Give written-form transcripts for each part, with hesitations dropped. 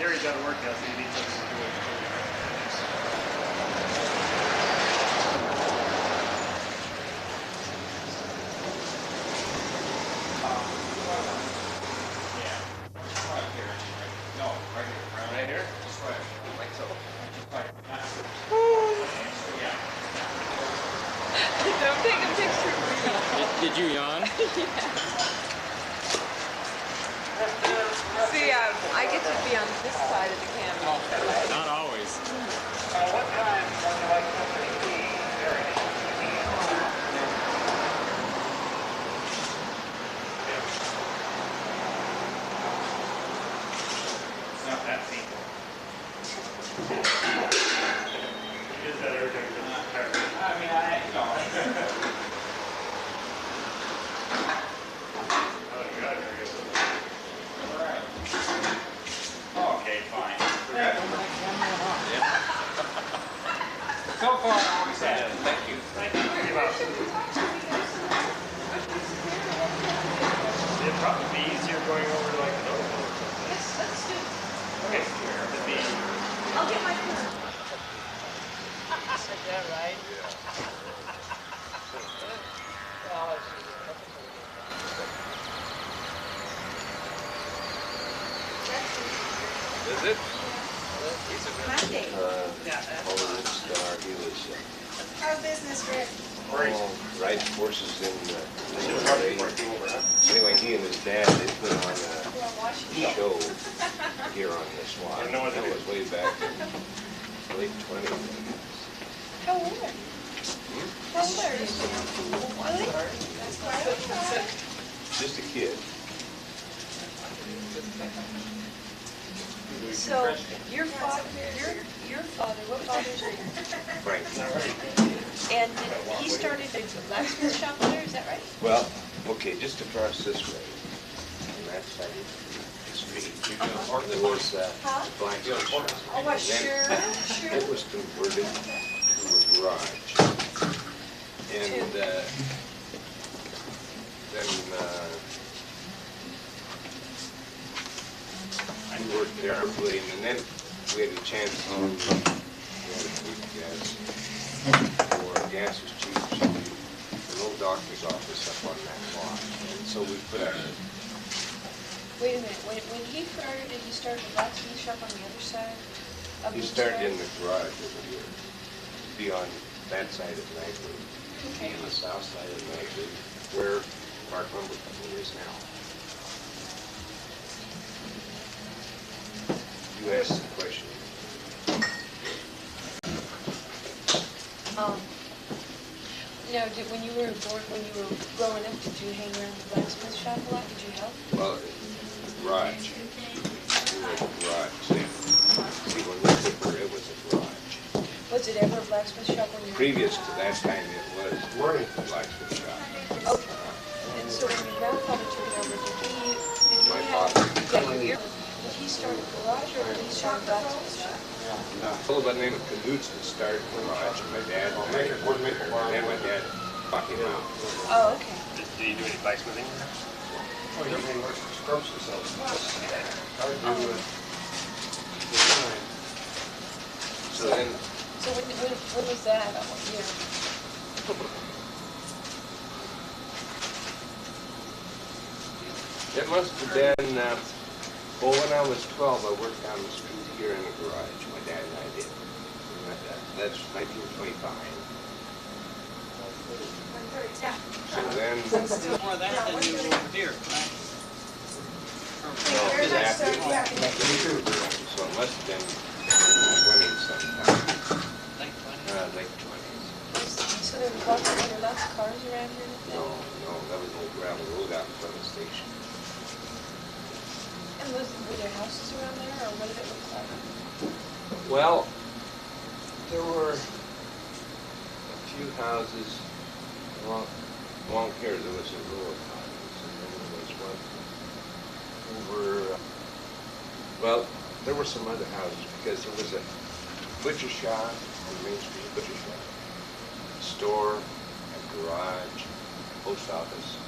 Gary's got to work now, so he needs something to do it. Right here? Like so. Don't take a picture of me. Did you yawn? See, I get to be on this side of the camera. Not always. What time would you like company tea? It's not that simple. Is that everything? I mean, Oh, you got it. Very good. All right. Okay, fine. So far, I always have. Thank you. Thank you. It'd probably be easier going over like the other one. Yes, let's do it. Okay, it'd be. I'll get my phone. Is that right? Is it? Monday. He was Our business, Rick. riding horses in anyway, he and his dad, they put on a show here on this lot. I know what That it was way back in the late 20s. How old are you? How old are you? Really? Just a kid. So, your father, what father's are you? Frank. And he started a blacksmith shop there, is that right? Well, okay, just across this way, on that side of the street, there was a blacksmith shop. Oh, And sure. It was converted to a garage. And then I worked there, and then we had a chance to get gas. For gas was cheap, so we, an old doctor's office up on that lot. And so we put a, Wait a minute, when he started, did he start a blacksmith shop on the other side of he the started in trail? the garage over here, be on that side of Nagler, Okay. on the south side of Nagler, where Mark Lumber Company is now. You asked the question. No, when you were growing up, did you hang around the blacksmith shop a lot? Did you help? Well, the garage. We had a garage then. See, when we took her, it was a garage. Was it ever a blacksmith shop when you were? Previous to that time, it was a blacksmith shop. Okay. And so when your grandfather took it over, did he My have? father. Yeah, did he start a garage or did he start a blacksmith shop? A fellow by the name of Knudsen started the garage, and my dad, and then my dad bought him out. Oh, okay. Did you do any blacksmithing? Oh, he works for scrubs himself. So then, So when was that? What year? it must have been, well, when I was 12, I worked down the street here in the garage, my dad and I did. That's 1925. So then, Still more of that than you do over here, right? well, it was after, so it must have been 20 sometime, Like 20. late 20s. So there were lots of cars around here? No, that was an old gravel road out in front of the station. And were there houses around there, or what did it look like? Well, there were a few houses along here. There was a row of houses, and then there was one over, well, there were some other houses because there was a butcher shop on Main Street, butcher shop, a store, a garage, post office,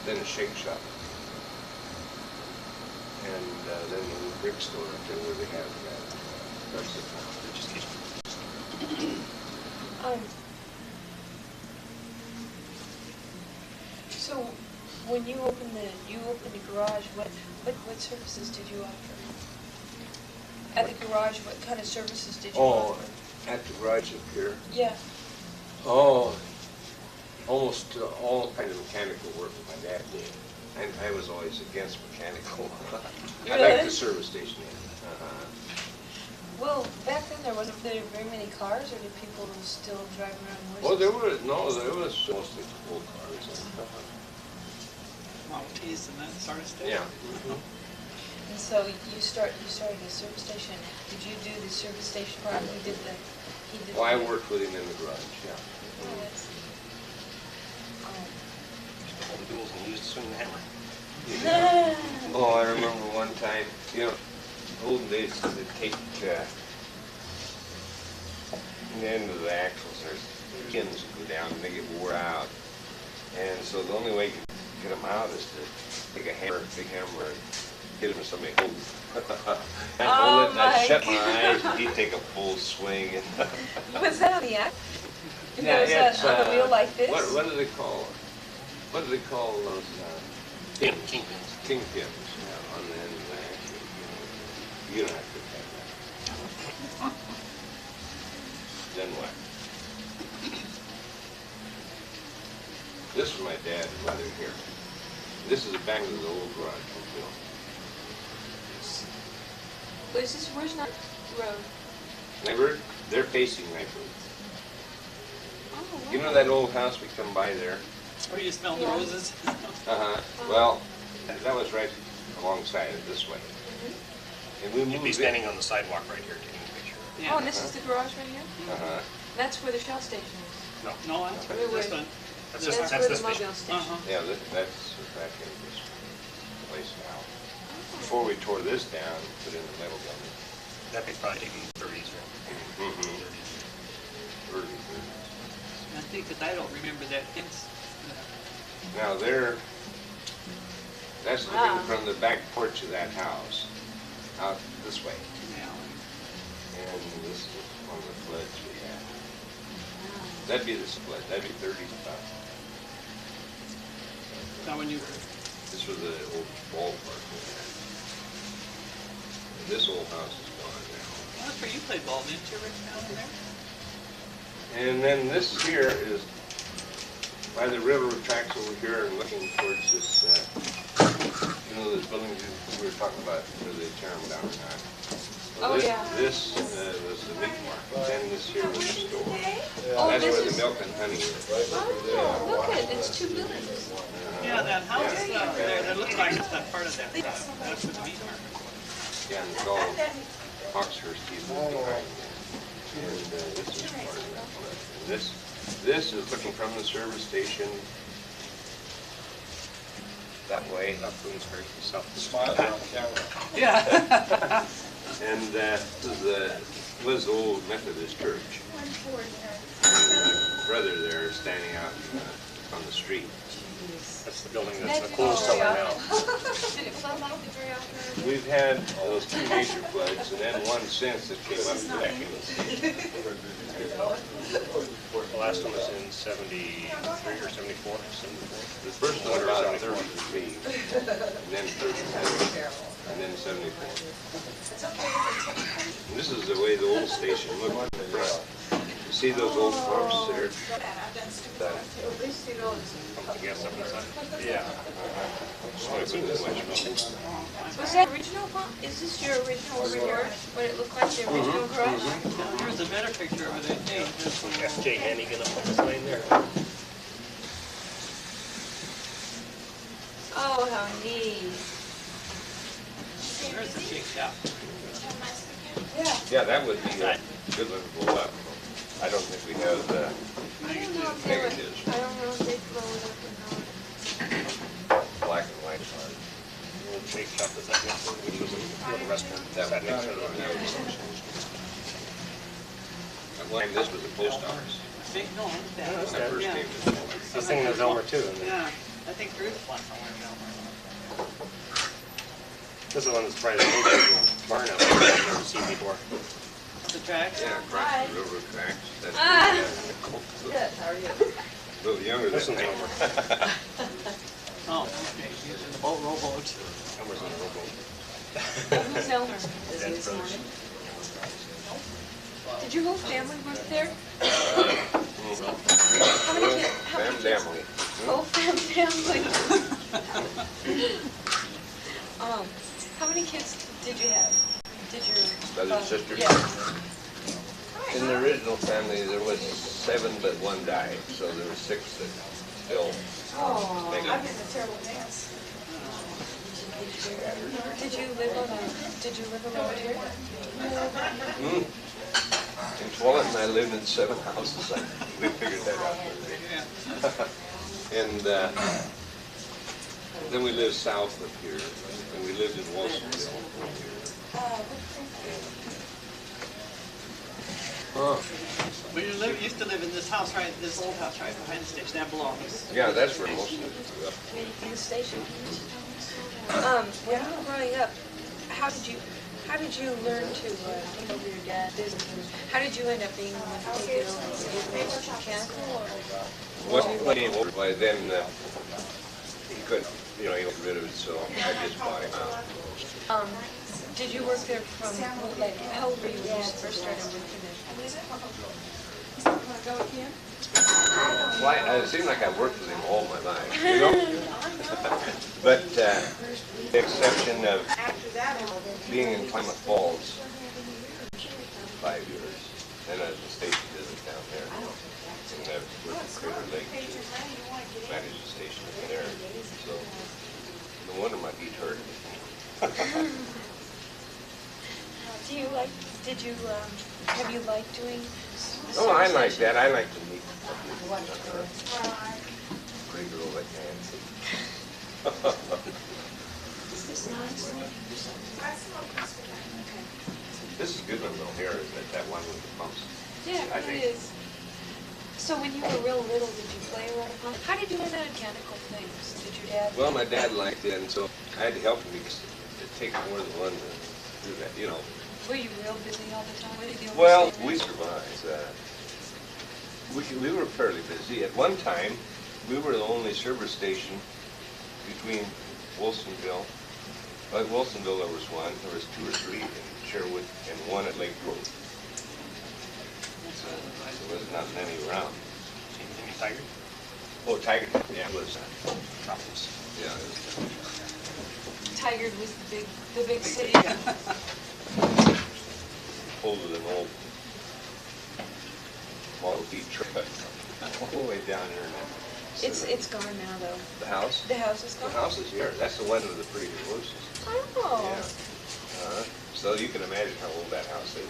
then a shake shop. And then the brick store up there where they have that's the town. So when you opened the garage, what services did you offer? At the garage, what kind of services did you Oh, offer? at the garage up here. Yeah. Oh, almost all kind of mechanical work that my dad did. And I was always against mechanical. I liked Really? the service station. Well, back then there wasn't very many cars, or did people still drive around horses? Well, there was mostly old cars. Model Ts and that sort of stuff. Yeah. And so you started a service station. Did you do the service station part? He did the. Well, I worked with him in the garage, yeah. Oh, that's. All the tools and used to swing the hammer. Oh, I remember one time, olden days, they'd take the end of the axles, there's pins that go down and they get wore out. And so the only way you can get them out is to take a hammer, big hammer, and hit them with somebody holding. I'd shut my eyes and he'd take a full swing. Was that on the act? Yeah, Was it's, that on a wheel like this? What do they call those? Kingpins. Kingpins, yeah, on the end of the axle. You don't have to have that. Then what? This is my dad and mother here. This is the back of the old garage we built. Where's Knight Road? Neighbor, they're facing Knight Road. Oh, wow. You know that old house we come by there? Where you smell the Yeah. roses? Uh-huh. Well, that was right alongside it this way. And we You'd moved be it. standing on the sidewalk right here taking a picture. Oh, and this is the garage right here? Uh-huh. That's where the Shell station is. No, No, that's this one. that's That's this, where that's the this mobile vision. station. Uh-huh. Yeah, that's back in this place now. Before we tore this down, put in the metal building. That'd be probably taking 30s or Mm-hmm. 30s. I think that I don't remember that. It's, Now that's looking Wow. from the back porch of that house, out this way. yeah. And this is one of the floods we had. That'd be the split, that'd be 30 about. Now when you, This was the old ballpark we had. And this old house is gone well, that's where you played ball, didn't you, Rick, down in there? now. And then this here is by the railroad tracks over here and looking towards this, those buildings we were talking about, where they tear them down or not. Well, Oh, yeah. This was the meat market, and this here was the store. Oh, That's this where the is- milk and honey is. Oh, look at it, it's two buildings. Yeah, that house there, that looks like it's that part of that. That's the meat market. Yeah, and it's all Hawkshurst is behind there. And this is part of that. And this is looking from the service station that way. Up Bloomsbury, south. Smile on the camera. Yeah. And this was the old Methodist church. And my brother there is standing out on the street. That's the building that's the coal cellar now. Did it flood out very often? We've had those two major floods and then one since that came up back in the The last one was in 73 or 74, 74. The first one was about 33, and then 37, and then 74. And this is the way the old station looked in the front. You see those old farms there? Pumped gas up inside. Yeah. So I couldn't do much milk. Was that original, huh? Is this your original over here? What it looked like, the original garage? There's a better picture over there, Dave. FJ Hannegan up on the sign there. Oh, how neat. There's the shake shop. Yeah, that would be a good one to blow up. I don't think we have I don't know if they were, negatives. I don't know if they blow it up or not. Black and white are. The old shake shop is that next to it, which was a restaurant. That Sat would next to it. At one time, this was a post office. Big, no, When that. I first Yeah. came to the village. I was thinking of Elmer too. And then Yeah, I think there is one somewhere down there. This is the one that's probably the oldest barn out there I've never seen before. The tracks? Yeah, across the railroad tracks. That's Good, how are you? a little younger This than one's me. Homer. Oh, okay, he's in the boat, rowboat. Homer's on the rowboat. Who's Elmer? Busy this morning? Did your whole family work there? Mhm. How many kids? Family. Whole family. How many kids did you have? Did your Brothers and sisters? Yeah. In the original family, there was 7, but 1 died, so there were 6 that still Oh, make I'm it. in a terrible dance. Did you live around here? Mm. In Tualatin, I lived in 7 houses. We figured that out. And then we lived south of here, and we lived in Wilsonville. Oh, Well, you used to live in this house, right, this old house right behind the station, that belongs. yeah, that's where most of it grew up. In the station? When you were growing up, how did you learn to take over your dad's business? How did you end up being the one to take it over? Were you mechanical or? Well, when he came over, by then, he couldn't, he got rid of it, so I just bought him out. Did you work there from, like, how old were you when you first started working there? Well, it seemed like I worked with him all my life, But the exception of being in Klamath Falls 5 years, then I was a station visit down there. And I worked at Crater Lake to manage the station up there. So no wonder my feet hurt. Have you liked doing? Oh, I like that. I like to meet pretty girl like Nancy. This is a good one though here, isn't it? That one with the pumps. Yeah, I it think. is. So when you were real little, did you play around? How did you learn the mechanical things? Did your dad? Well, my dad liked it, and so I had to help him because it takes more than one to do that, Were you real busy all the time? What did you Well, always we say? survived. We were fairly busy. At one time, we were the only service station between Wilsonville. At Wilsonville, there was one. There was 2 or 3 in Sherwood, and 1 at Lake Road. So there was not many around. Maybe Tiger? Oh, Tiger, yeah, it was. Troubles. Yeah, it was. Tigard was the big city. Older than old Model T truck, all the way down here. It's gone now though. The house? The house is The gone. house is here. That's the one with the pretty roses. Oh. Yeah. So you can imagine how old that house is.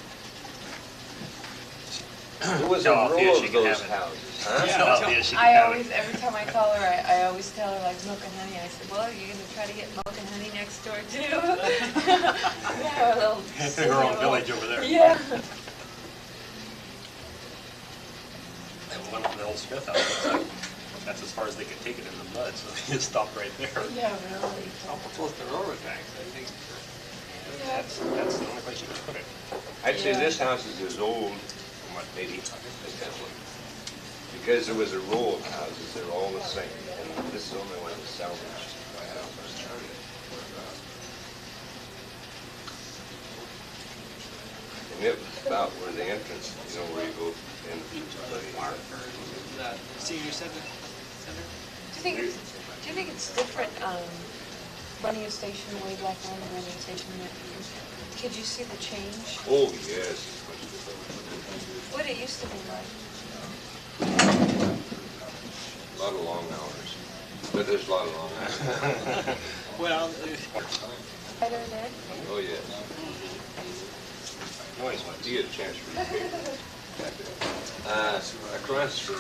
It was a Tell Althea row she of can those have it. houses, huh? Yeah. Tell Althea she can I have always, it. every time I call her, I always tell her like milk and honey. I said, well, you're gonna try to get milk and honey next door too. Yeah, a little. Her own village over there. Yeah. And one of the old Smith house, looks like that's as far as they could take it in the mud, so they just stopped right there. Yeah, really. Awful close to railroad tracks, I think. That's the only place you could put it. I'd say this house is as old, what, maybe, as that one. Because there was a row of houses, they're all the same, and this is the only one that's salvaged. And it was about where the entrance, where you go in. Mark, or the senior center? Do you think it's different running a station way back when and running a station now? Could you see the change? Oh, yes. What it used to be like? A lot of long hours. But there's a lot of long hours. Well, Better than that? Oh, yes. Noise ones. You get a chance for you. Across the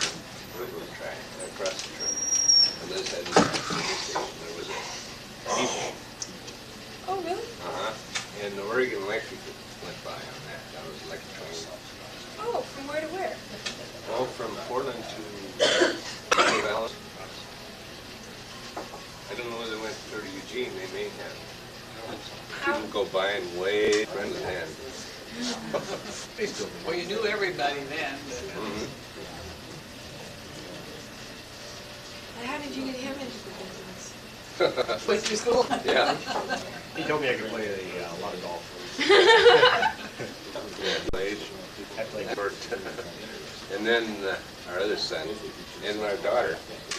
railroad track, across the track, and this had a station, there was a depot. Oh, really? And the Oregon Electric went by on that. That was electric train. Oh, from where to where? Well, from Portland to Dallas. I don't know whether they went to Eugene. They may have. Didn't go by and wave friend in hand. Well, you knew everybody then. Mhm. And how did you get him into the business? Went to school. Yeah. He told me I could play a lot of golf. Played. I played. Worked. And then our other son and our daughter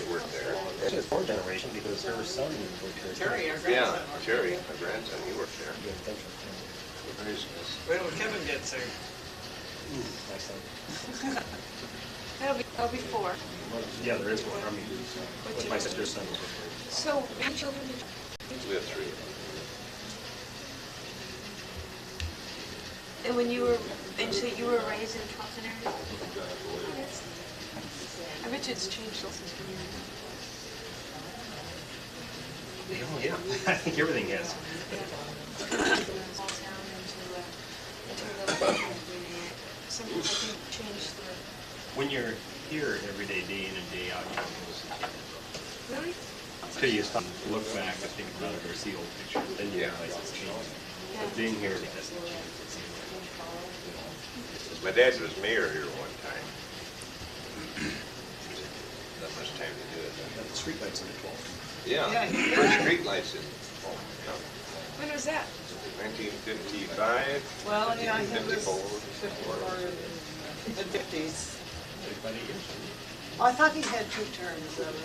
worked there. This is fourth generation because her son worked here. Terry, our Yeah, grandson. worked. Jerry, my grandson, he worked there. Very nice. Wait till Kevin gets there. My son. That'll be four. Yeah, there is one. I mean, with my sister's son. So, how many children did you? We have three. And when you were, and so you were raised in Charleston area? I bet you it's changed since when you were Oh, yeah. I think everything has. small town into a little, something I think changed the, When you're here every day, day in and day out, you don't notice the change. really? Till you stop, look back and think about it or see old pictures, then you Yeah. realize it's changed. But being here, it doesn't change. My dad was mayor here one time. Not much time to do it. But the streetlights in the 12th. Yeah, Yeah. first street lights in When was that? 1955, Well, yeah, he was 54. 54 in the 50s. 35 years. I thought he had 2 terms of it.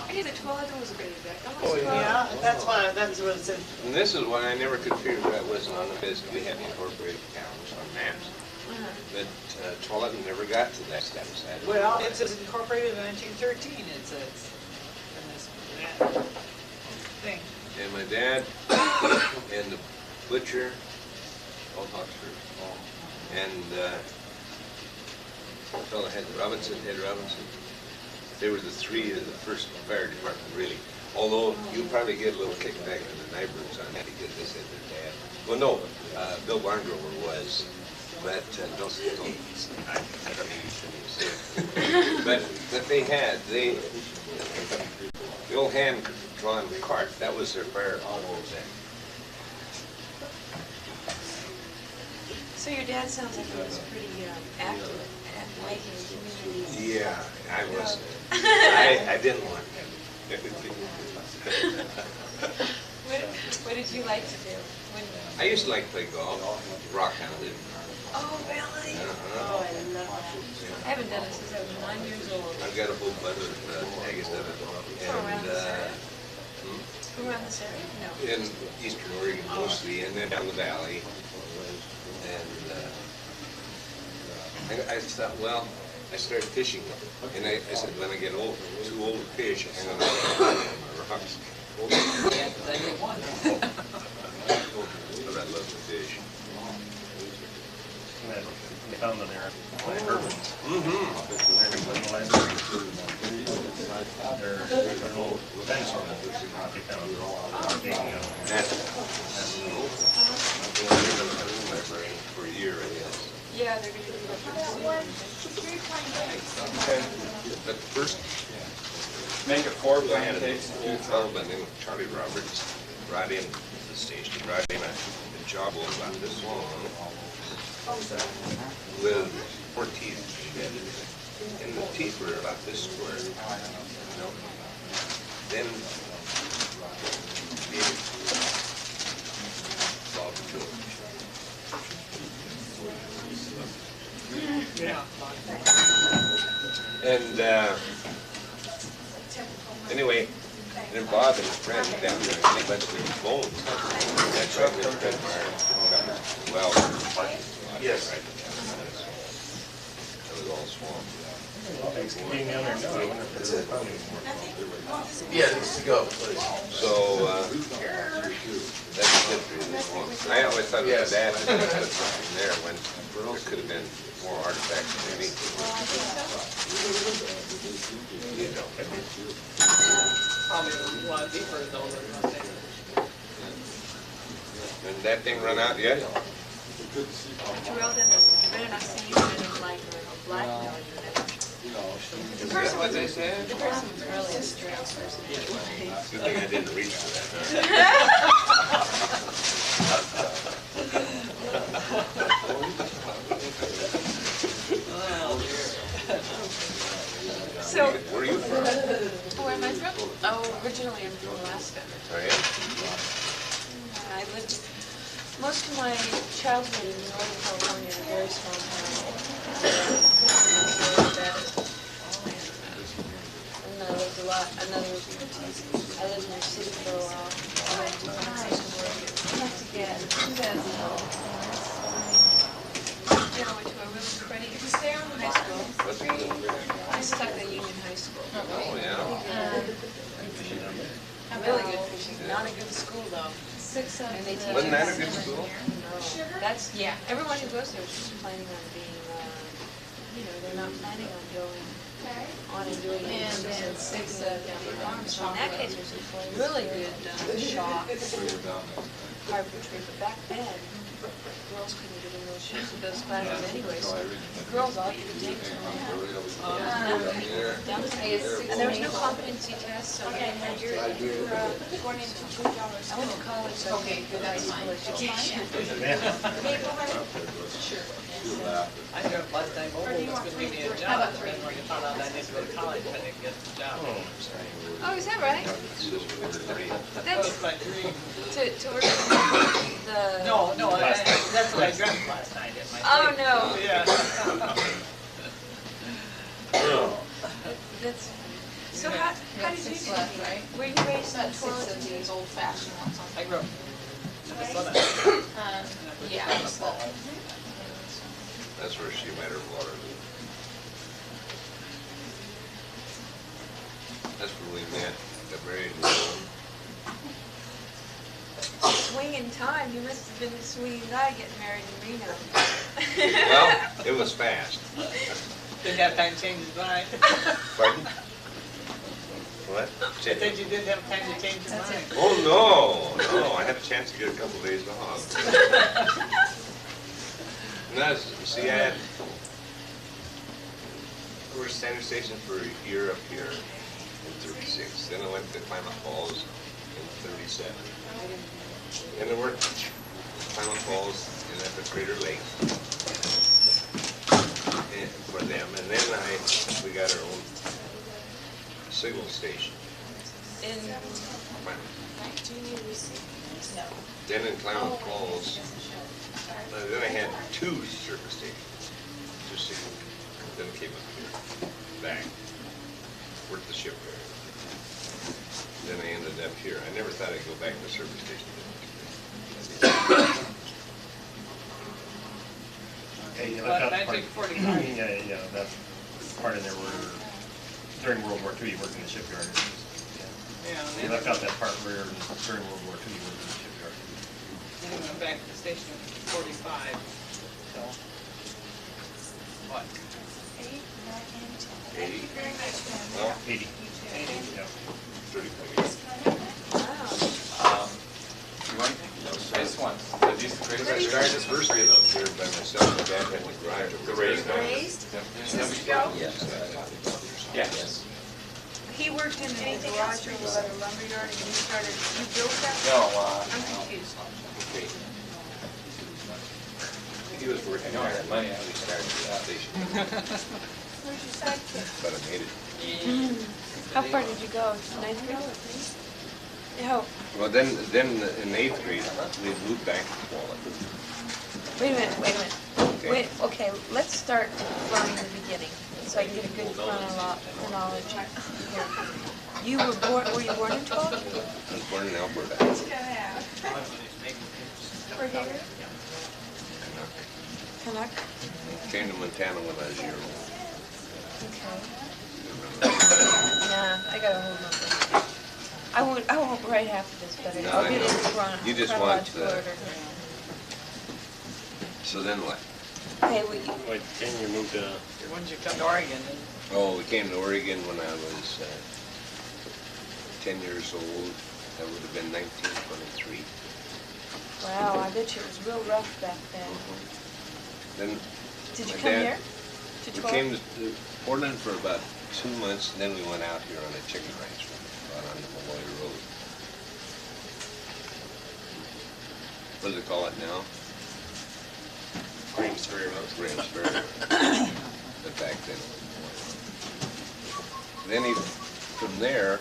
I did the 12, it was a baby back. Oh, Yeah, that's why, that's what it said. And this is why I never could figure that wasn't on the list. We had incorporated towns on maps. But Tualatin never got to that status. Well, it says incorporated in 1913, it says. In this thing. And my dad and the butcher, all Oxford, and the fellow Ed Robinson, they were the three of the first fire department, really. Although you probably get a little kickback from the neighbors on that because they said their dad. Well, no, Bill Barngrover was, but don't I don't mean to say it. But they had, the old hand-drawn cart, that was their fire all then. So your dad sounds like he was pretty active at making communities. Yeah, I was. I didn't want him. What did you like to do? When, I used to like to play golf, rock hounded. oh, really? Oh, I love that. I haven't done it since I was 9 years old. I've got a whole bunch of tags of it. Around And this area? Around this area? No. in eastern Oregon mostly, and then down the valley. And I thought, well, I started fishing. And I said, when I get too old to fish, I'm going to put my rocks. But I love to fish. They found them there. Urbans. Mm-hmm. They're an old dinosaur mold. They found big, For a year, I guess. Yeah, they're going to do that pretty soon. But first, Make it 4 I had a pancakes. fellow by the name of Charlie Roberts brought in to the station, brought in a job about this long with 4 teeth embedded in it. And the teeth were about this square. Then he Bob Phillips. Yeah. And anyway, then Bob and his friend went down there and they bunch their bones. That's right, Mr. Redmeyer. Well, yes. Right. It was all swamp. being down there now, I wonder if it's probably more. Yeah, it needs to go. So, that's the history of this swamp. I always thought it was bad to put something there when there could have been more artifacts maybe. You know. Probably a lot deeper though than nothing. And that thing run out yet? Drilled in this, you better not see anything in like a black no, you never. Is that what they said? The person was really a strange person anyway. Good thing I didn't reach for that. originally I'm from Alaska. Oh, yeah? I lived most of my childhood in Northern California in a very small town. And I lived a lot, I lived in the city for a while. I went to I went to a really pretty high school. What's it called? I stuck at Union High School. Oh, yeah. Really good fishing, not a good school though. And they teach Wasn't that a us- good school? No, that's, yeah, everyone who goes there is just planning on being, they're not planning on going on and doing it. So in that case, there's a really good shop, carpentry, but back then, girls couldn't get in those shoes with those classes anyway, so girls all you could take was downstairs. And there was no competency test, so you're going into $2. I went to college, so I did good high school education. I drove last time over, was gonna give me a job, and then when I found out I didn't go to college, I didn't get the job. Oh, is that right? That That's was my dream. to work in the. No, that's what I dreamt last night in my Oh, sleep. no. Yeah. That's, so how did you do that? Were you raised in Torrington? old fashioned ones. I grew up in the southern. Yeah. That's where she met her Waterloo. That's where we met, got married in Rome. Swinging time, you must have been the swinging guy getting married in Reno. Well, it was fast. Didn't have time to change his mind. Pardon? What? I said you didn't have time to change your mind. Oh, no, I had a chance to get a couple days off. And that's, see, I had, we were Standard Station for a year up here in 36. Then I went to Klamath Falls in 37. And I worked Klamath Falls and at the Crater Lake and for them. And then we got our own signal station. In Then in Klamath Falls, then I had 2 service stations, just signal. Then came up here, back, worked the shipyard. Then I ended up here. I never thought I'd go back to the service station. Hey, But that I part- took 45. Yeah, that part in there where, during World War II, you worked in the shipyard. Yeah, You left out that part where during World War II, you worked in the shipyard. and then went back to the station at 45, so. What? 80? Well, 80. 80. Yeah. 35 years. wow. You want anything? No, this one. These the greatest. I started this first day up here by myself, my dad had the garage. The raised one. Raised? Yes. He worked in the garage over by the lumberyard and you built that? No, I'm confused. Okay. He was working I know I there had money, I when we was started the station, Where's your sidekick? but I made it. How far did you go? Ninth grade? No. Well, then in 8th grade, we moved back to Wallet. Wait a minute. Okay. Wait, okay, let's start from the beginning, so I can get a good chronology here. Were you born in 12? I was born in Alberta. Where here? Canuck? Came to Montana when I was a year old. Okay. Nah, I gotta hold on. I won't write half of this, but No, I'll I get it in know. You just want chronological the- order. So then what? Okay, Wait, then you moved to... When did you come to Oregon? And Oh, we came to Oregon when I was 10 years old. That would have been 1923. wow, I bet you it was real rough back then. Then Did you my come dad- here? To we 12? came to Portland for about 2 months, and then we went out here on a chicken ranch out on the Malloy Road. What do they call it now? Graham's Ferry Road. Graham's Ferry. But back then. Then from there,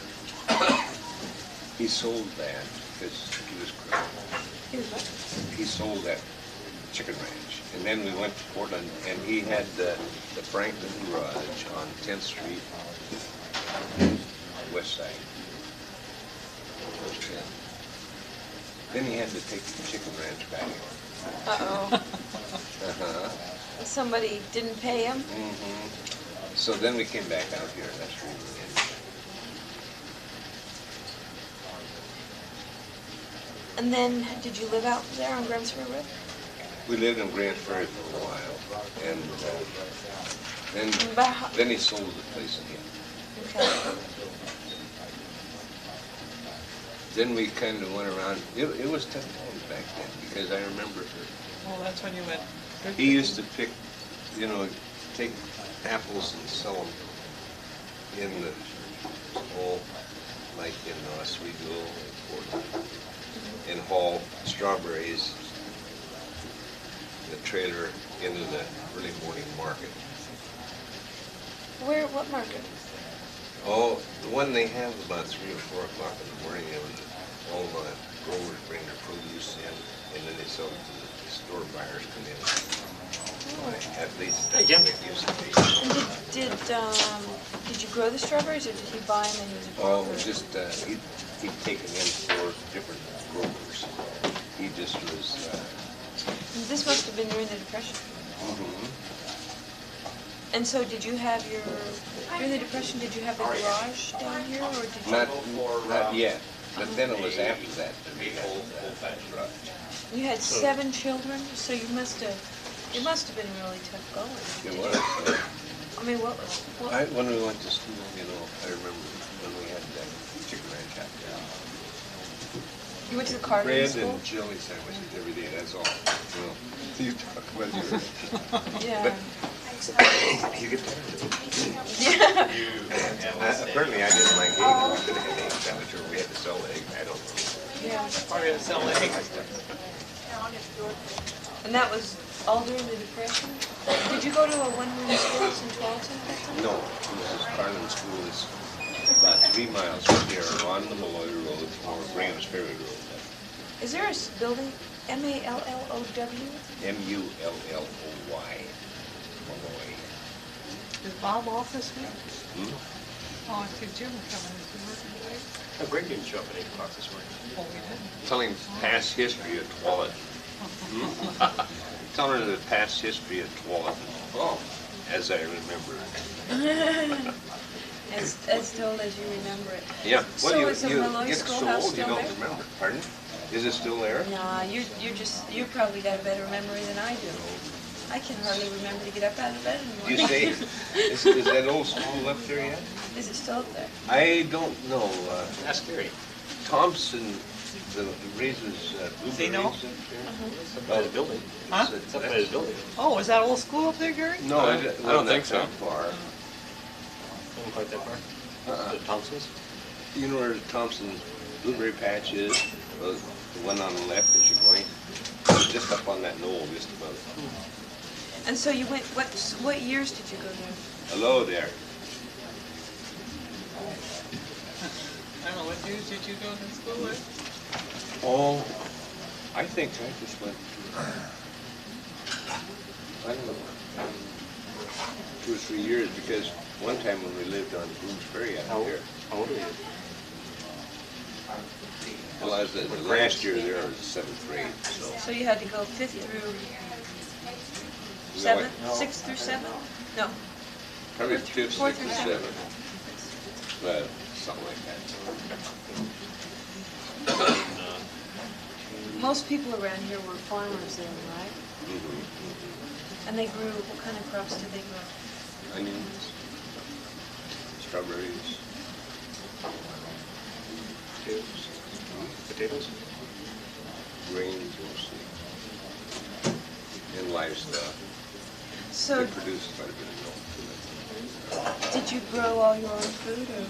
He sold that because he was crooked. He sold that chicken ranch. And then we went to Portland, and he had the Franklin Garage on 10th Street, west side. Then he had to take the chicken ranch back. Uh-oh. Uh-huh. Somebody didn't pay him? Mm-hmm. So then we came back out here, and that's where we were in. And then, did you live out there on Grimes Ferry Road? We lived in Grand Ferry for a while, and then he sold the place again. Okay. Then we kind of went around. It was tough times back then because I remember Well, that's when you went. he used to pick, take apples and sell them in the hall, like in Oswego and Portland, and haul strawberries, the trailer into the early morning market. What market? Oh, the one they have about 3 or 4 o'clock in the morning, and all the growers bring their produce in, and then they sell it to the store buyers come in. At least that's what it used to be. And did you grow the strawberries, or did he buy them and he was a Oh, broker? just, he'd taken in 4 different growers. He just was, This must have been during the Depression. mhm. And so did you have during the Depression, did you have a garage down here, or did you? Not yet, but then it was after that that we had that garage. You had 7 children, so it must have been really tough going. It was. I mean, what? When we went to school, I remember when we had that chicken ranch out there. You went to the Carter Bread School? and chili sandwiches every day, that's all. You talk about your... Yeah. You get tired of it. Yeah. Apparently I didn't like eggs. We could have had egg sandwich, or we had to sell eggs, I don't know. Yeah. Probably had to sell eggs. And that was all during the Depression? Did you go to a one-room school in Tualatin at that time? No, this Carlin School is about 3 miles from here on the Malloy Road or Grahams Ferry Road. Is there a building, M-A-L-L-O-W? Mulloy. Malloy. Is Bob off this week? Hmm? Oh, I see Jim coming. Is he working today? Greg didn't show up at 8 o'clock this morning. Oh, he didn't. Telling past history of Tualatin. Telling the past history of Tualatin. Oh, as I remember it. As told as you remember it. Yeah. So is the Malloy get Schoolhouse so old you still don't there? remember. Pardon? Is it still there? Nah, you probably got a better memory than I do. I can hardly remember to get up out of bed in the morning. You say, is that old school up there yet? Is it still up there? I don't know. Ask Gary. Thompson raises he know? blueberries up there. It's up by the building. Huh? It's up by the building. Oh, is that old school up there, Gary? No, I don't think so. That far. Not quite that far. Uh-uh. The Thompsons? You know where Thompson's blueberry patch is? The one on the left as you're going? It's just up on that knoll, just above. And so you went, what years did you go there? Hello there. I don't know, what years did you go to school with? Oh, I think I just went, I don't know, 2 or 3 years, because one time when we lived on Boone's Ferry out here, How old are you? well, I was the last year there, I was 7th grade, so. So you had to go 5th through No, 7th, 6th through 7th? No. Probably 5th, 4th 6th, through or 7th. 7th. Something like that. Most people around here were farmers then, right? Mhm. And they grew, what kind of crops did they grow? Onions, strawberries, Potatoes? Potatoes? grains mostly, and livestock. So They produce quite a bit of milk. did you grow all your own food, or?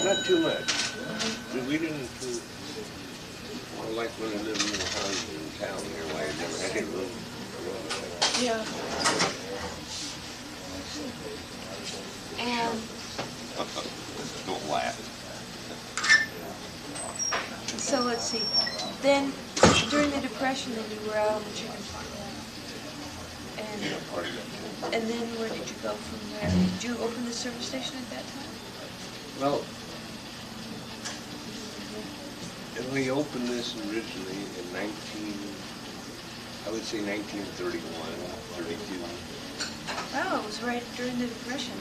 Not too much. We didn't do, well, like when we lived in the house in town here, I never had any room. Yeah. And Don't laugh. So let's see. Then during the Depression, then you were out on the chicken farm. And then where did you go from there? Did you open the service station at that time? Well, and we opened this originally in I would say 1931, 32. Oh, it was right during the Depression.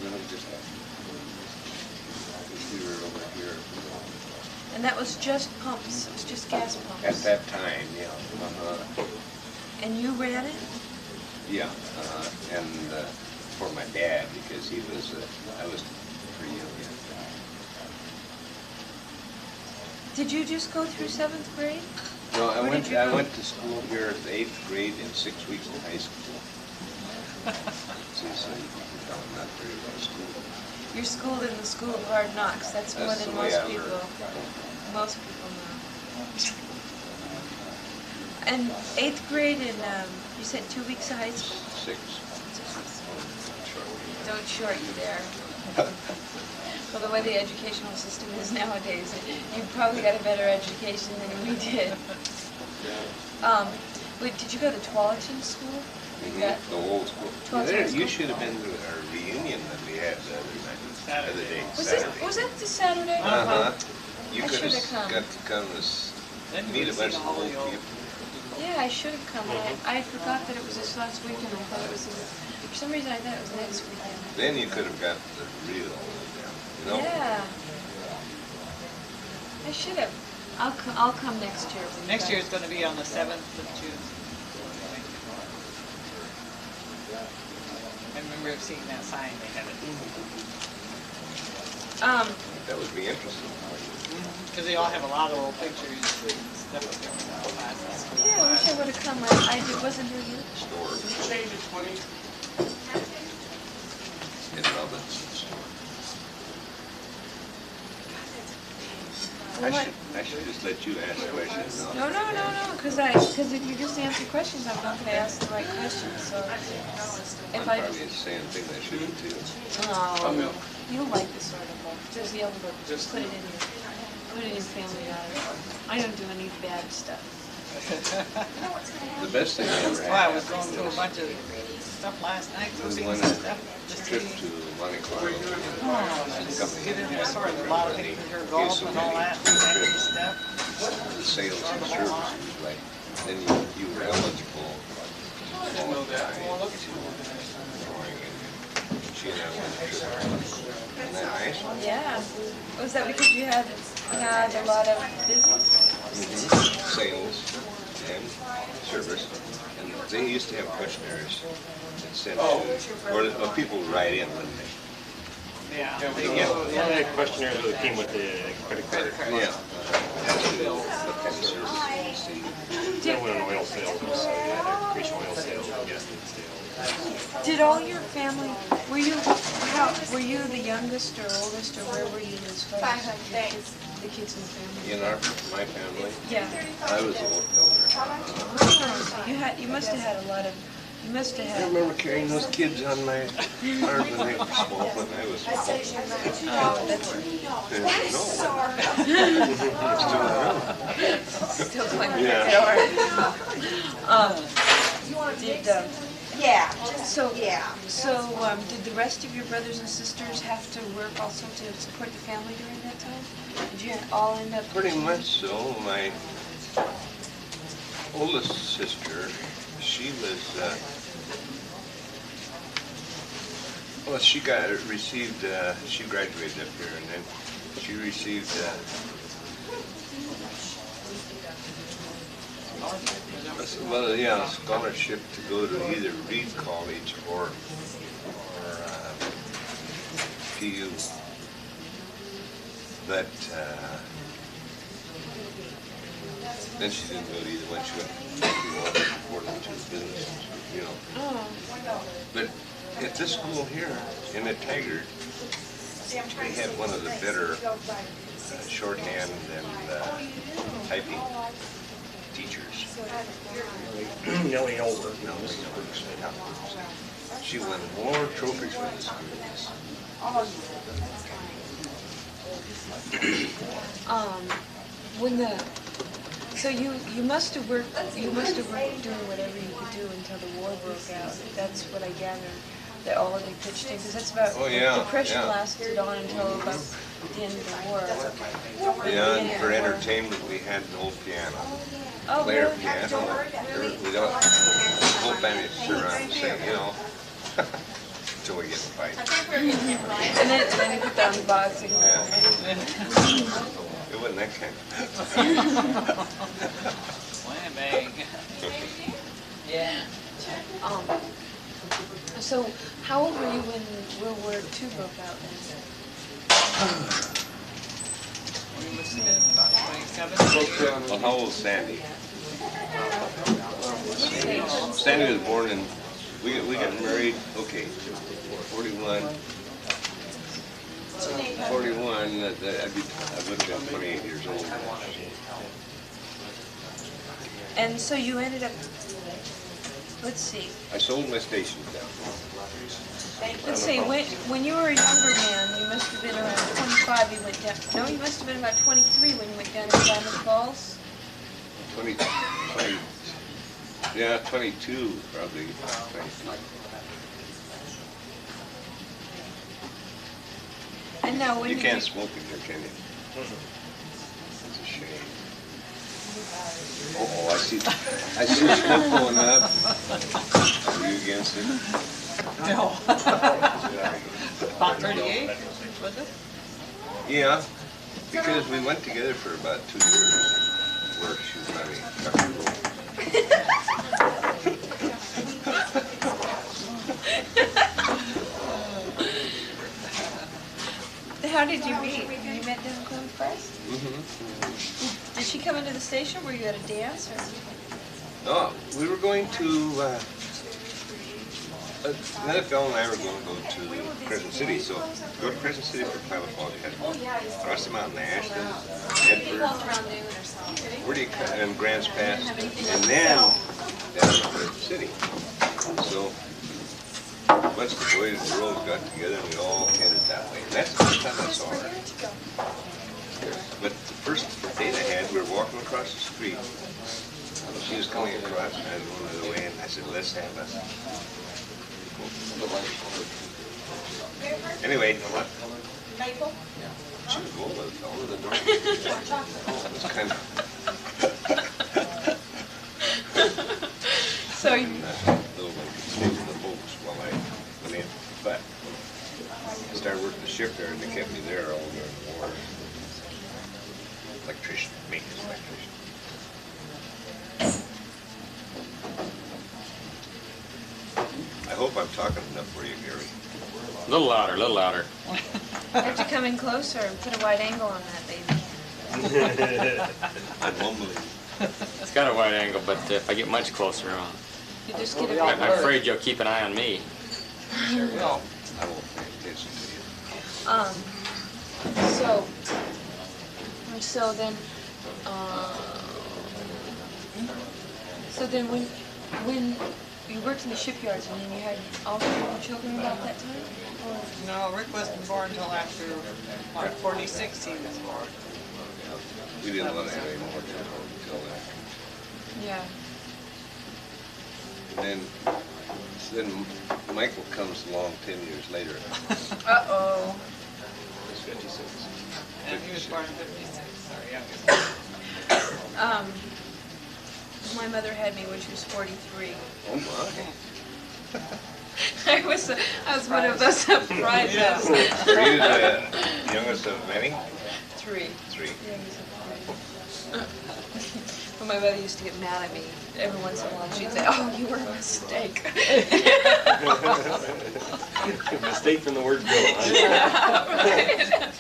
Well, just we were over here. And that was just pumps, it was just gas At pumps. that time, yeah. And you ran it? Yeah, and for my dad, because he was, I was pretty young yet. Did you just go through 7th grade? No, I Where went. did you I go? went to school here at the 8th grade in 6 weeks in high school. See, so I'm not very well schooled. You're schooled in the school of hard knocks. That's more That's than the way most I people. learned. Most people know. And 8th grade, and you said 2 weeks of high school. 6. Don't short you there. Well, the way the educational system is nowadays, you probably got a better education than we did. Wait, did you go to Tualatin School? The old school. Tualatin You School. should have been to our reunion that we had the other day. Was it this Saturday? You I could shoulda have come. got to come meet a bunch of old people. Yeah, I should have come. I forgot that it was this last weekend. I thought it was for some reason I thought it was next weekend. Then you could have got the real, you know? Yeah. I should have. I'll come next year. Next year it's gonna be on the 7th of June. I remember seeing that sign, they had it. That would be interesting. Because they all have a lot of old pictures and stuff of their classes. Yeah, I wish I would have come. I wasn't here yet. Store. Change it 20. In Robinson's store. I should just let you ask questions. No, because if you just answer questions, I'm not going to ask the right questions. So I'm if I probably saying things I shouldn't too. you'll like this article. Just be able to put it in your family diary. I don't do any bad stuff. The best thing I ever Well, I had was going through a bunch of stuff last night, we seeing went some on stuff. a Just trip see. to Monte Carlo. Get in there, sort of a lot of pictures of golf and all that, and stuff. The sales and services, like, then you were eligible to qualify to drawing and she and I went to trip. Isn't that nice? Yeah. Was that because you had a lot of business? Sales and service. And they used to have questionnaires that sent to, or people would write in, wouldn't they? Yeah. Yeah, the questionnaires really came with the credit card. Yeah. What kind of services, see. Then when an oil sales, we had recreation oil sales, gas sales. Did all your family, were you the youngest or oldest, or where were you as far as the kids in the family? In my family, Yeah. I was the elder. You must have had a lot of, you must have I had. remember carrying those kids on my arms when they were small, when I was small. Oh, that's still going Yeah. Did did the rest of your brothers and sisters have to work also to support the family during that time? Did you all end up? Pretty much so. My oldest sister, she was, well, she graduated up here, and then she received a scholarship to go to either Reed College or PU. But then she didn't go to either one. She went to the business, you know. Oh. But at this school here in the Taggart, they had one of the better shorthand and typing teachers. Nellie Olber. No, She won more trophies for the schools. When the, so you must have worked doing whatever you could do until the war broke out. That's what I gather, that all of you pitched in, because that's about, Oh, yeah, depression yeah. lasted on until about the end of the war. Yeah, and for entertainment, we had an old piano. Oh, Player really? piano. We don't, the whole family would sit around and sing, you know, until we get in a fight. And then you put down the boxing. Yeah. It wasn't that kind. Wham bang. Yeah. So, how old were you when World War II broke out then? We must have been about 27. Well, how old is Sandy? Sandy was born in, we got married, okay, 41. 41, I would have been 28 years old. And so you ended up, let's see, I sold my station down. let's see, when you were a younger man, you must have been around 25, you went down, no, you must have been about 23 when you went down to Klamath Falls? 20, yeah, 22 probably. 22. And now when You did can't smoke in here, can you? It's a shame. Oh, I see smoke going up. Are you against it? No. About 38, was it? Yeah, because we went together for about 2 years. Where she was having a road. How did you meet? You met down Clem first? Mm-hmm. Did she come into the station? Were you at a dance or? No, we were going to, another fellow and I were going to go to Crescent City, so go to Crescent City for Klamath Falls. You had to cross the mountain to Ashton, Edford, where do you cut, and Grants Pass, and then down to Crescent City. So, a bunch of the boys in the road got together and we all headed that way. And that's the first time I saw her. But the first date I had, we were walking across the street. She was coming across and I was going the other way and I said, let's have a... Anyway, she was old, I fell over the door. It was kind of... So you... Little one could stay with the folks while I went in. But I started working the shipyard and they kept me there all during the war. Electrician, maintenance electrician. I hope I'm talking enough for you, Gary. A little louder, a little louder. Have to come in closer and put a wide angle on that baby. I'm mumbling. It's got a wide angle, but if I get much closer on, You just get a I'm big... afraid you'll keep an eye on me. Sure will. I won't pay attention to you. So then when you worked in the shipyards and then you had all the little children about that time? Or? No, Rick wasn't born until after, like, 46 he was born. We didn't let have any more until after. Yeah. And then Michael comes along 10 years later. Uh-oh. He's 56. And he was born in 56, our youngest. My mother had me when she was 43. Oh my. I was one of those surprises. Are you the youngest of many? Three. Three. Youngest of three. Well, my mother used to get mad at me every once in a while. She'd say, "Oh, you were a mistake." Mistake from the word go. Yeah, right.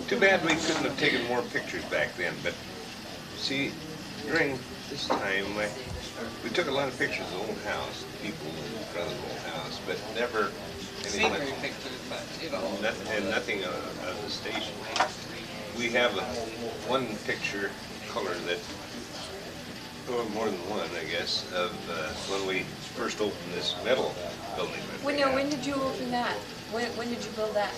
Too bad we couldn't have taken more pictures back then, but see, during this time, we took a lot of pictures of the old house, the people in front of the old house, but never anything, Scenery pictures, but, you know. nothing of the station. We have one picture color that Oh, more than one, I guess, of when we first opened this metal building. that we have. When did you open that? When did you build that?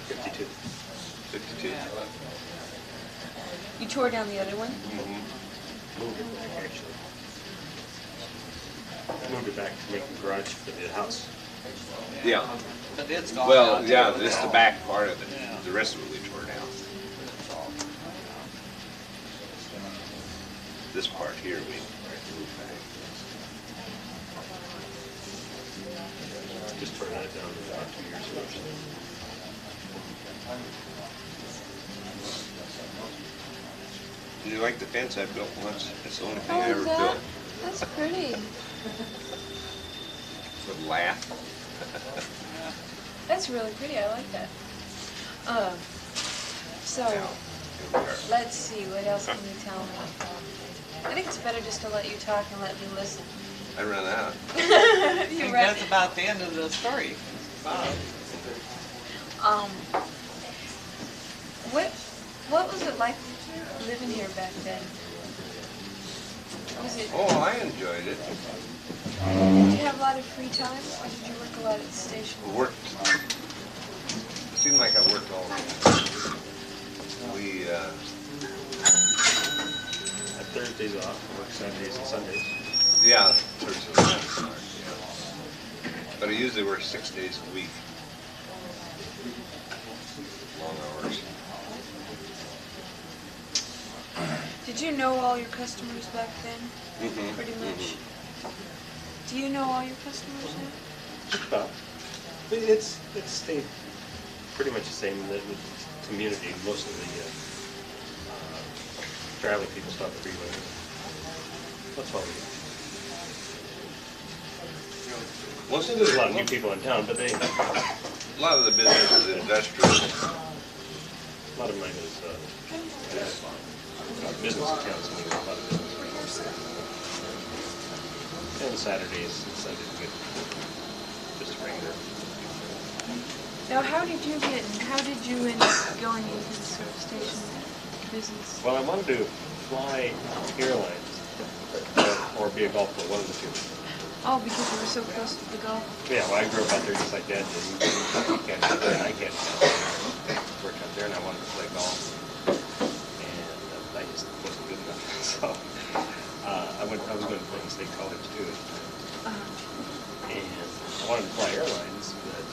52. 52. You tore down the other one? Moved it back, actually. Moved it back to make the garage for the house. Yeah. But it's gone Well, now, yeah, too. this is the back part of it. Yeah. The rest of it we tore down. This part here we moved back. Just tore that down about 2 years ago. Do you like the fence I built once? It's the only thing Oh, I ever is that? built. That's pretty. Would laugh. That's really pretty. I like that. So, Now, here we are. let's see. What else can you tell me? I think it's better just to let you talk and let me listen. I ran out. I You think read that's about the end of the story. Wow. What was it like living here back then? Was it? Oh, I enjoyed it. Did you have a lot of free time, or did you work a lot at the station? Worked. It seemed like I worked all day. We, Had Thursdays off, work Saturdays and Sundays. yeah, Thursday, yeah. But I usually work 6 days a week. Long hours. Did you know all your customers back then? Mhm, Pretty much. mhm. Do you know all your customers now? Just about. It's stayed pretty much the same in the community. Most of the traveling people stop at freeway. That's all we do. Most of There's a lot of the, new people in town, but they, a a lot of the business is industrial. lot of mine is business accounts. I mean, a lot of business. And Saturdays and Sundays, we get just regular. Now, how did you end up going into the service station business? Well, I wanted to fly airlines or be a golfer, one of the two. Oh, because you were so close to the golf. Yeah, well, I grew up out there just like Dad did. He can't do that, and I can't work out there, and I wanted to play golf. And I just wasn't good enough. So I was going to play in state college too. Uh-huh. And I wanted to fly airlines, but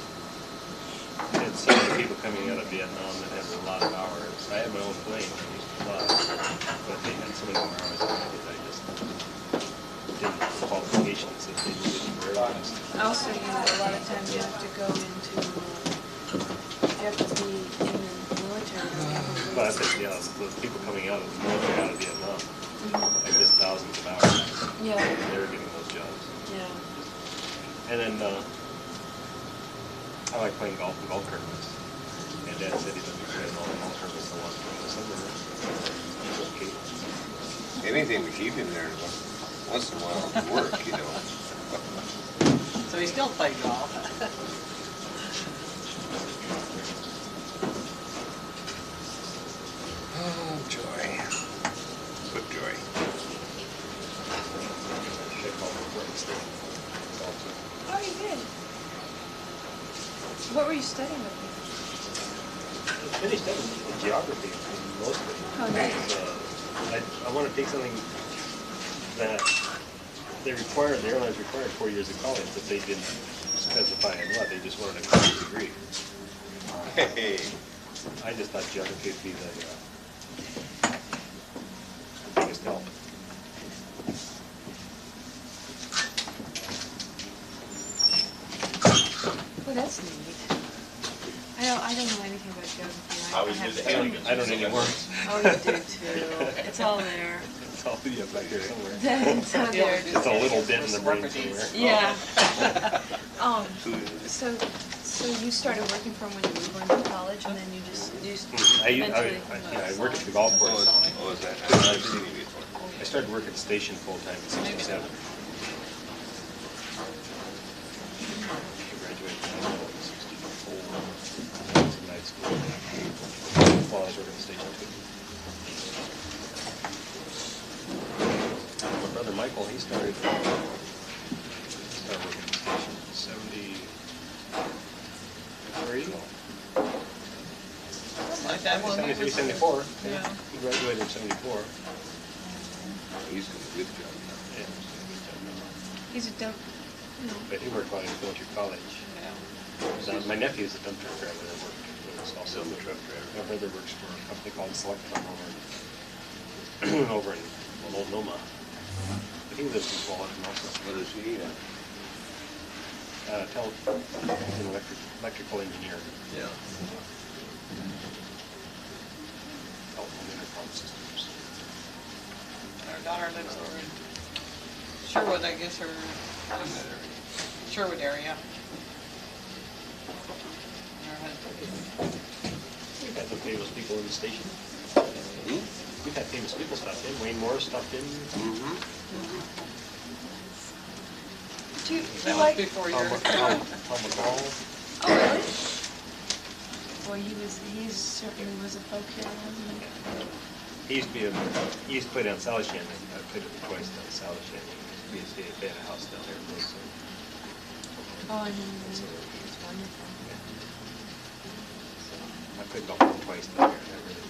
I had so many people coming out of Vietnam that had a lot of hours. I had my own plane, I used to fly, but they had so many more hours than I did. I just didn't have the qualifications that they needed for airlines. Also, a lot of times you have to go into, you have to be in the military. But I think, yeah, the people coming out of the military out of Vietnam, like just thousands of hours, Yeah, they were getting those jobs. yeah. And then I like playing golf and golf tournaments. And Dad said he let me play in all the golf tournaments I wanted in the summer. Okay. Anything to keep him there once in a while to work, you know. So he still played golf. Oh, joy. Good joy. They call me Brent State. Golf team. Oh, you did? What were you studying with me? I finished up in geography mostly. Oh, nice. I want to take something that the airlines required 4 years of college, but they didn't specify in what, they just wanted a college degree. Hey, I just thought geography would be the biggest help. Well, that's neat. I don't know anything about geography. I always have knew the to- Hannegans. I don't anymore. Oh, you do too. It's all there. It's all back there somewhere. It's all there. It's a little dent in the brain somewhere. Yeah. So you started working from when you were going to college, and then you just eventually. I work at the golf what course. was that? I've seen you before. I started working at the station full time in '67. Graduated in '64. I was in night school. While I was working at the station too. Well, he started working at the station in 73. Like that one. 73, 74. Yeah. He graduated in 74. He's doing a good job. Yeah. He's a dump. But he worked while he was going through college. Yeah. So my nephew's a dump truck driver that worked. Was also a truck driver. My brother works for a company called Select Fund over in Old Noma. But he lives in Fullerton also. What is he? He's an electrical engineer. Yeah. Telephone intercom systems. Our daughter lives over in Sherwood, I guess, or Sherwood area. Her husband. We've had some famous people in the station. We've had famous people stop in. Wayne Morris stopped in. Do you That was like? before your Tom time. McCall. Oh, really? Well, he certainly was a folk hero, wasn't he? He used to play down Sally Shannon. I played with him twice down Sally Shannon. He used to be at a house down there. So, Oh, I remember. It's wonderful. I played golf with him twice down there. And I really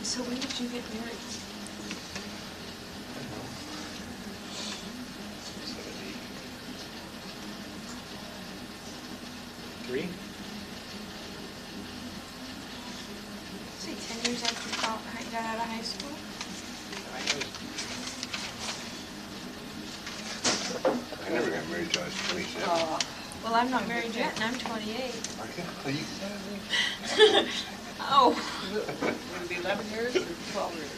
So when did you get married? 73. Say 10 years after you got out of high school? I never got married till I was 27. Well, I'm not married yet, and I'm 28. Are you? Oh. Would it be 11 years or 12 years?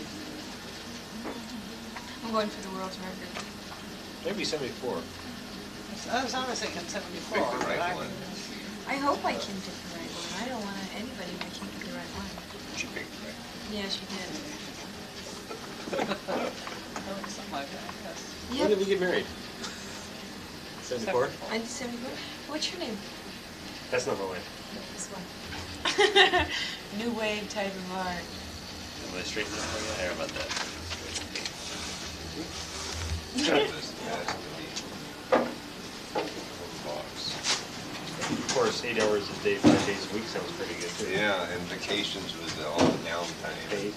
I'm going for the world's record. Maybe 74. I was thinking 74. Pick the but right I- one. I hope I can pick the right one. I don't want anybody to can't pick the right one. She picked the right one. Yeah, she did. Something like that, yes. When did we get married? 74? I'm 74. What's your name? That's not my wife. This one. New wave type of art. Am I straighten up for you? I hear about that. Of course, 8 hours a day, 5 days a week sounds pretty good too. Yeah, and vacations with all the downtime. Paid.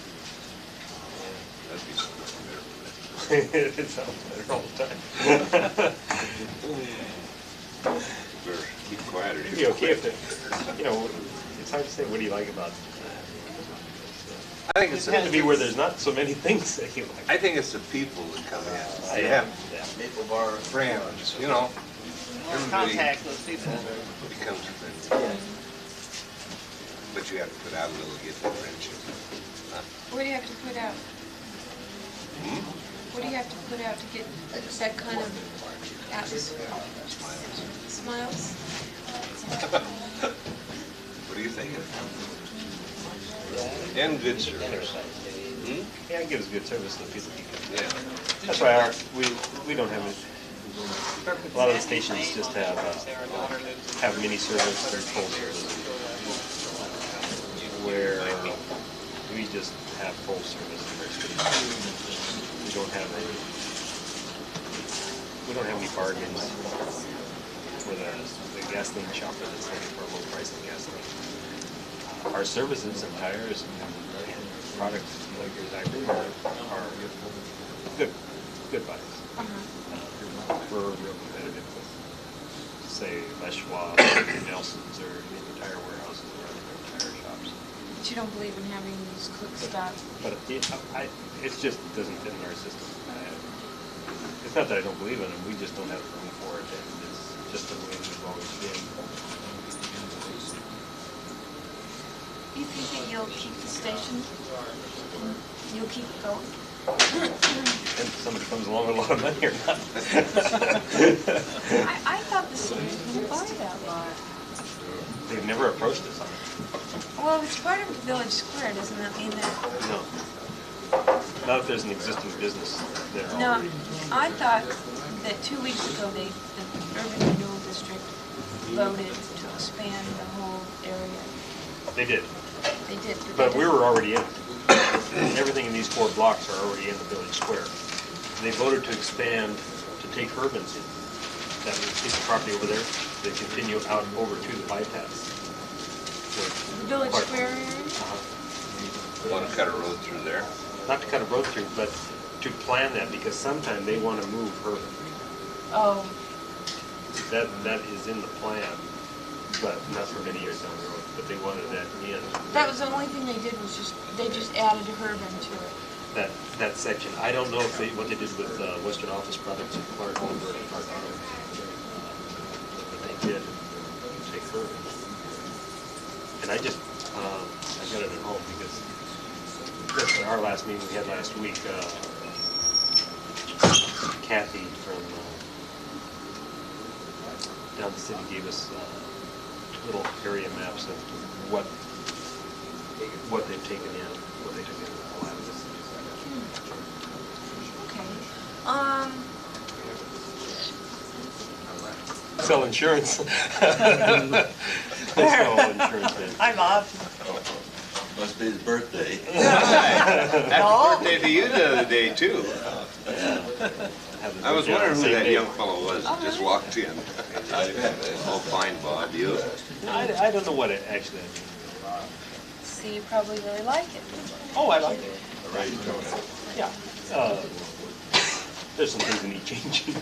That'd be something better. It sounds better all the time. Better keep quiet or It'd be okay if it's hard to say what do you like about I think it's to be where there's not so many things that you like. I think it's the people that come in. I You am. have people of our friends, you know. More Everybody contact with people. becomes friends. But you have to put out a little to get that friendship. What do you have to put out? What do you have to put out to get that kind of atmosphere? Smiles? What are you thinking? And good service. Yeah, it gives good service to the people you can. Yeah. That's why we don't have it. A lot of the stations just have mini service or full service, where we just have full service in our station. We don't have any bargains for the gasoline shopper that's looking for a low price on gasoline. Our services and tires and products like your diaper are good buys. We're real competitive with, say, Les Schwab, or Nelson's, or the tire warehouses or other tire shops. But you don't believe in having these quick stops? But it just doesn't fit in our system. It's not that I don't believe in them, we just don't have room for it, and it's just the way we've always been. You think that you'll keep the station? You'll keep it going? And if somebody comes along with a lot of money or not. I thought the city was going to buy that lot. They've never approached us on it. Well, it's part of the village square, doesn't that mean that? No. Not if there's an existing business there No, already. I thought that 2 weeks ago, the Urban Renewal District voted to expand the whole area. They did, They did. but they we didn't- were already in it. Everything in these 4 blocks are already in the village square. They voted to expand, to take Urbans in. That piece of property over there, they continue out over to the bypass. Village Quite- Square area? Want to cut a road through there? Not to cut a road through, but to plan that, because sometime they want to move Urban. Oh, That is in the plan, but not for many years down the road, but they wanted that in. that was the only thing they did was they just added Herb into it. That section. I don't know if what they did with Western Office Products and Clark over at Clark Auto. But they did take Urban. And I just, I got it at home because that's our last meeting we had last week. Kathy from down the city gave us little area maps of what they've taken in, what they took in the lab. Okay. Sell insurance. That's how all insurance is. I love. Must be his birthday. Happy birthday to you the other day, too. I was wondering who Same that day. young fellow was that just walked in. Oh, fine, Bob, you? I don't know what it actually means. So you probably really like it. Oh, I like it. Yeah. There's some things that need changing.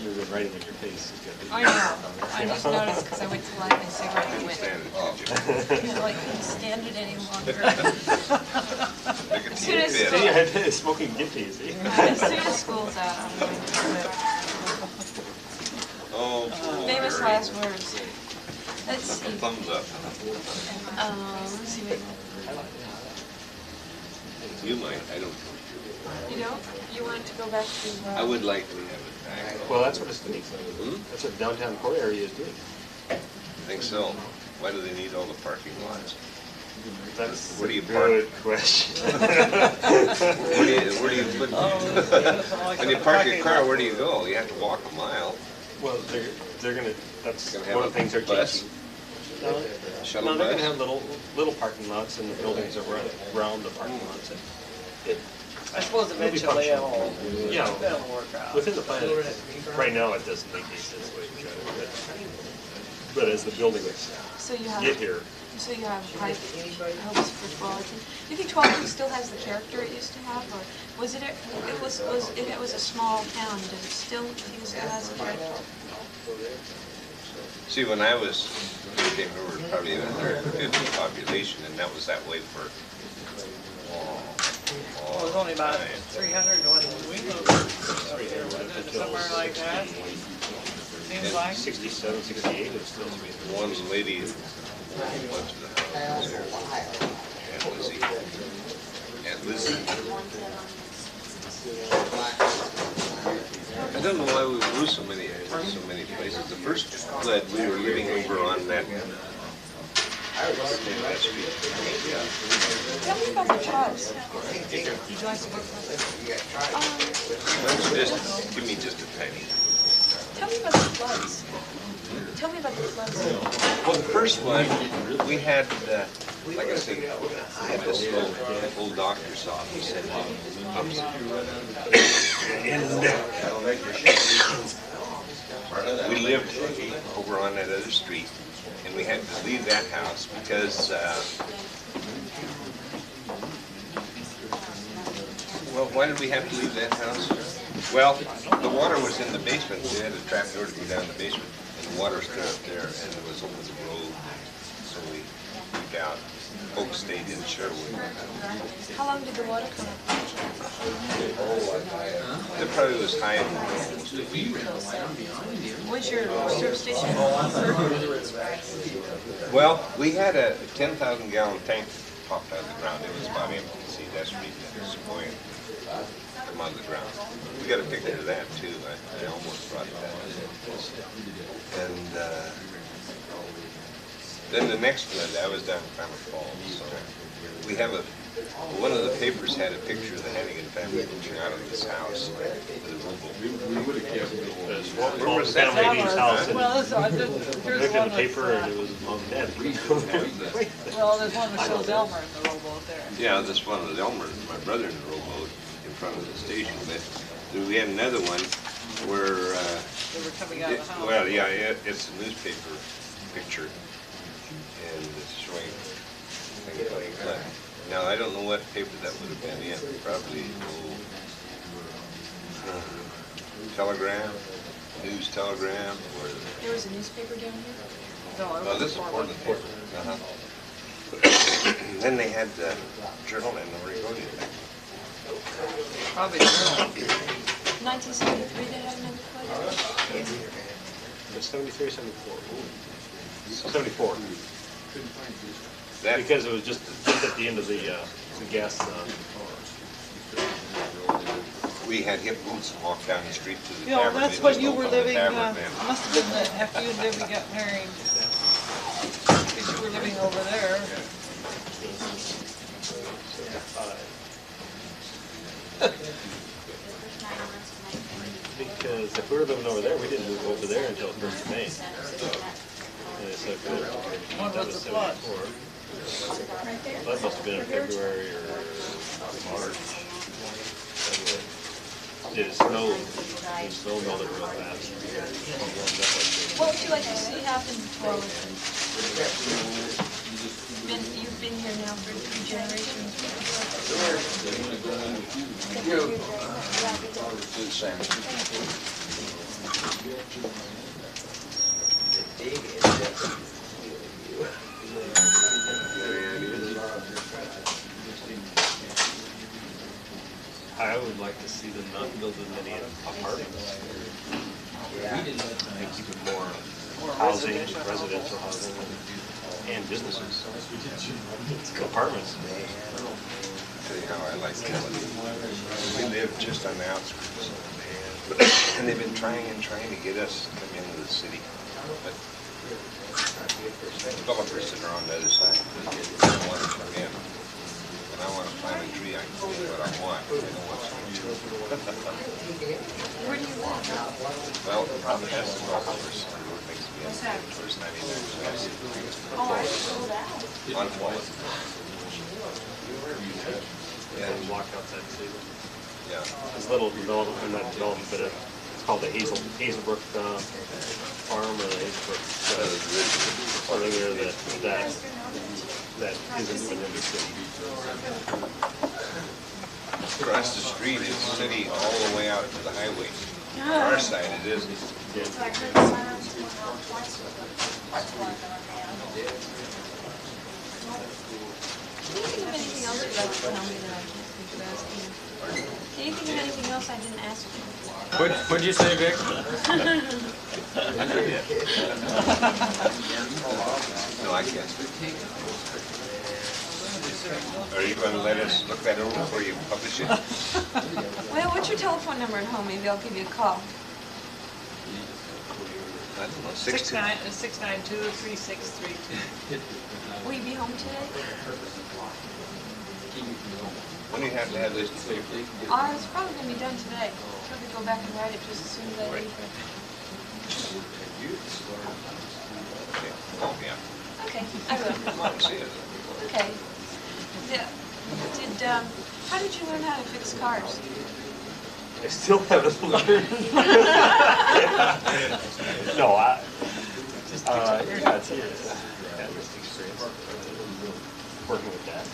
You've been writing on your face. I know. I just noticed because I went to light my cigarette and I went, Stand I couldn't stand it any longer. it. Soon as- See, I had smoking get to you, see? As soon as school's out, I'm going to quit. Oh, Famous Mary. last words. Let's see. Thumbs up. Let's see what, You might, I don't. you know, you want to go back to, I would like to have it back. Well, that's what it's doing. Hmm? That's what downtown core area is doing. I think so. Why do they need all the parking lots? That's Where do you a park? good question. Where do you put, Oh, when you park your car, where do you go? You have to walk a mile. Well, they're gonna, that's Gonna have one of the things they're a bus? changing. Shuttle No, they're bus? gonna have little parking lots and the buildings around the parking lots. I suppose It'll be eventually functional. it'll Yeah, work out. within the plan, right now it doesn't make any sense the way we got it, but as the buildings so you have, get here, so you have high hopes for Tualatin. Do you think Tualatin still has the character it used to have, or was it, if it was a small town, does it still, do you think it still has a character? See, when I was, we came over, probably 150 population, and that was that way for Well, it was only about 300 when we moved up here, wasn't it? Somewhere like that. Seems like. 67, 68, it's still one lady went to the house there, Aunt Lizzie. Aunt Lizzie. I don't know why we moved so many places. The first flood, we were living over on that street. Tell me about the tribes. Did you like to work with Just, give me just a tiny. Tell me about the floods. Tell me about the floods. Well, the first one, we had, like I said, we had this old doctor's office. And we lived over on that other street, and we had to leave that house because, well, why did we have to leave that house? Well, the water was in the basement. We had a trap door to go down the basement, and the water stood up there, and it was over the road. So we moved out. Folks stayed in Sherwood. How long did the water come up? It probably was high almost a week. Was your service station? Well, we had a 10,000 gallon tank popped out of the ground. It was about empty. See, that's the reason it was buoyant. Come out of the ground. We got a picture of that too. I almost brought it down. And then the next flood, I was down in Klamath Falls. So we have one of the papers had a picture of the Hannegan family moving out of this house with a mobile. was Where well, was the that? family lady's house and Well, here's looked the at one the paper with, and it was mom and dad. well, there's one that shows Elmer in the rowboat there. Yeah, this one was Elmer, my brother in the rowboat in front of the station. But we had another one where, They were coming out of the house. well, yeah, it's a newspaper picture. And it's showing things like that. Now, I don't know what paper that would have been in. Probably Telegram, News Telegram, or, There was a newspaper down here? No, it oh, was this is a Portland paper. Then they had the Journal and the Oregonian. Probably the Journal. 1973, they had another flood? It was 73 or 74? 74. That, Because it was just at the end of the gas. we had hip boots and walked down the street to the You know, tavern. that's They when just you were opened the living, tavern then. must have been after you and Debbie got married. Because you were living over there. Because if we were living over there, we didn't move over there until 1st of May. And so When that was was the flood? 74. That must have been in February or March. It snowed. It snowed all over real fast. What would you like to see happen to Arlington? You've been here now for 3 generations. I would like to see them not build as many apartments. And keep it more housing, residential housing, and businesses. Apartments. Tell you how I like Kelly. We live just on the outskirts. And they've been trying to get us to come into the city. But developers that are on the other side, they don't want to come in. When I want to plant a tree, I can do what I want. I know what's going to. Where do you live? Well, the problem has to go first. It makes me first 99 Oh, I sold out. on wallet. And walk outside the city. Yeah. This little development, or not development, but it's called the Hazelbrook Farm or the Hazelbrook. Part of there that isn't within the city. Across the street is the city all the way out to the highway. On our side it isn't. Can you think of anything else I didn't ask you? What'd you say, Vic? No, I can't. Are you going to let us look that over before you publish it? Well, what's your telephone number at home? Maybe I'll give you a call. I don't know, 692-3632. Will you be home today? When do you have to have this? It's probably going to be done today. Probably go back and write it just as soon as I leave here. Oh, yeah. Okay, I will. Come on, see it. Okay. How did you learn how to fix cars? I still haven't learned. No, yeah, it's years. Yeah, just experience working with that.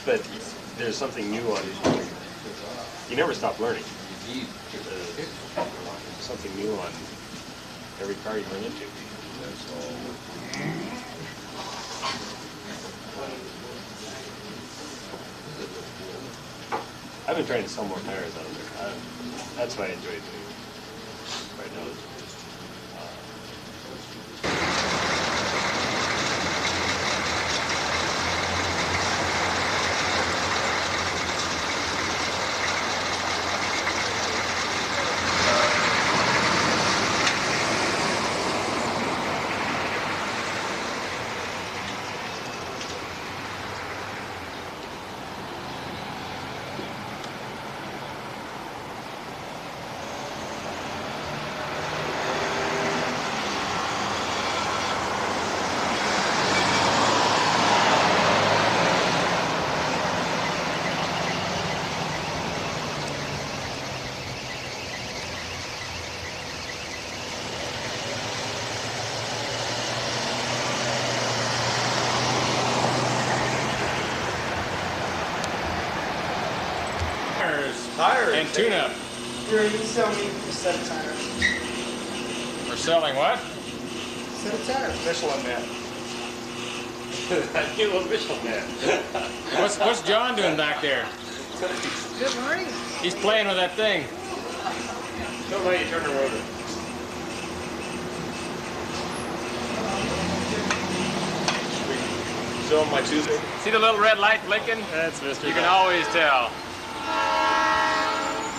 But there's something new on it. You never stop learning. There's something new on every car you run into. I've been trying to sell more tires out there. That's what I enjoy doing right now. tires Tires. and tune-up. Here, you can sell me a set of tires. We're selling what? Set of tires. Michelin man. I'd get a little Michelin man. What's John doing back there? Good morning. He's playing with that thing. Don't let you turn the rotor. Show him my Tuesday. See the little red light blinking? That's Mr. You can always tell.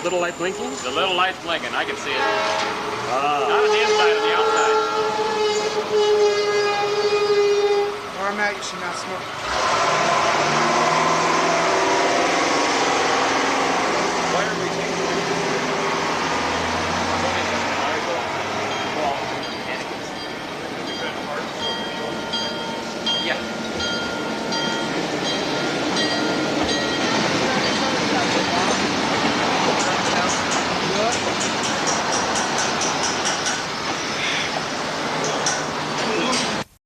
Little light blinking? The little light's blinking. I can see it. Ah. Not on the inside, on the outside. Where I'm at, you should not smoke.